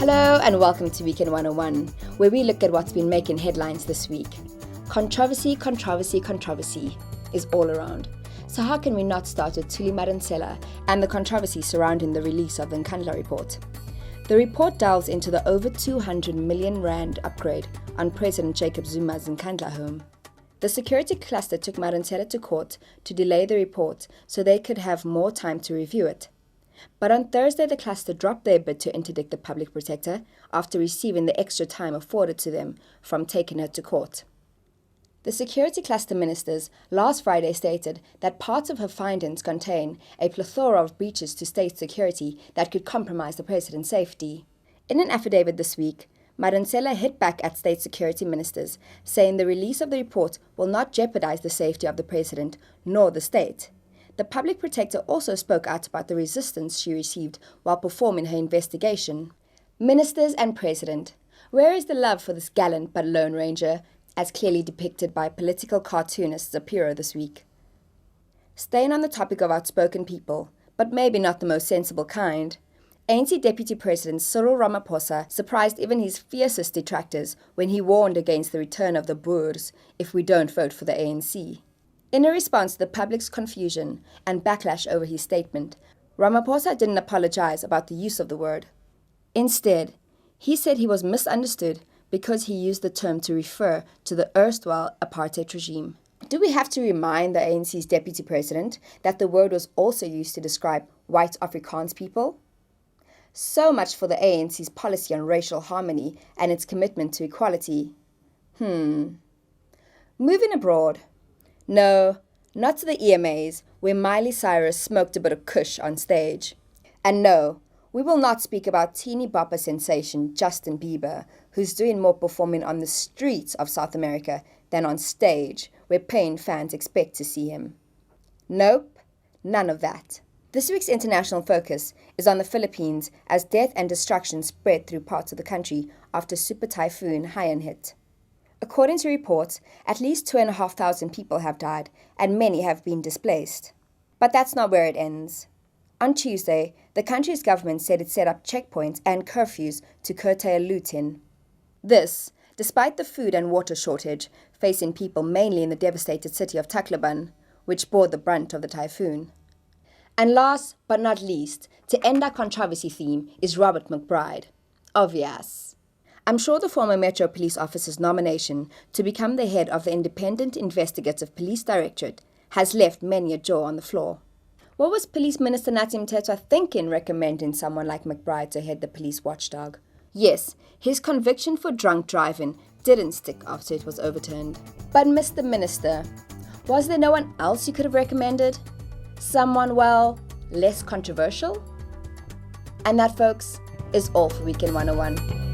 Hello and welcome to Weekend 101, where we look at what's been making headlines this week. Controversy is all around. So how can we not start with Thuli Madonsela and the controversy surrounding the release of the Nkandla report? The report delves into the over 200 million rand upgrade on President Jacob Zuma's Nkandla home. The security cluster took Madonsela to court to delay the report so they could have more time to review it. But on Thursday, the cluster dropped their bid to interdict the public protector after receiving the extra time afforded to them from taking her to court. The security cluster ministers last Friday stated that parts of her findings contain a plethora of breaches to state security that could compromise the president's safety. In an affidavit this week, Madonsela hit back at state security ministers, saying the release of the report will not jeopardize the safety of the president nor the state. The public protector also spoke out about the resistance she received while performing her investigation. Ministers and president, where is the love for this gallant but lone ranger, as clearly depicted by political cartoonist Zapiro this week? Staying on the topic of outspoken people, but maybe not the most sensible kind, ANC Deputy President Cyril Ramphosa surprised even his fiercest detractors when he warned against the return of the boers if we don't vote for the ANC. In a response to the public's confusion and backlash over his statement, Ramaphosa didn't apologize about the use of the word. Instead, he said he was misunderstood because he used the term to refer to the erstwhile apartheid regime. Do we have to remind the ANC's deputy president that the word was also used to describe white Afrikaans people? So much for the ANC's policy on racial harmony and its commitment to equality. Moving abroad. No, not to the EMAs, where Miley Cyrus smoked a bit of kush on stage. And no, we will not speak about teeny bopper sensation Justin Bieber, who's doing more performing on the streets of South America than on stage, where paying fans expect to see him. Nope, none of that. This week's international focus is on the Philippines as death and destruction spread through parts of the country after Super Typhoon Haiyan hit. According to reports, at least 2,500 people have died and many have been displaced. But that's not where it ends. On Tuesday, the country's government said it set up checkpoints and curfews to curtail looting. This, despite the food and water shortage facing people mainly in the devastated city of Tacloban, which bore the brunt of the typhoon. And last but not least, to end our controversy theme is Robert McBride. Obvious. I'm sure the former Metro Police officer's nomination to become the head of the Independent Investigative Police Directorate has left many a jaw on the floor. What was Police Minister Nathi Mthethwa thinking recommending someone like McBride to head the police watchdog? Yes, his conviction for drunk driving didn't stick after it was overturned. But Mr. Minister, was there no one else you could have recommended? Someone, well, less controversial? And that, folks, is all for Weekend 101.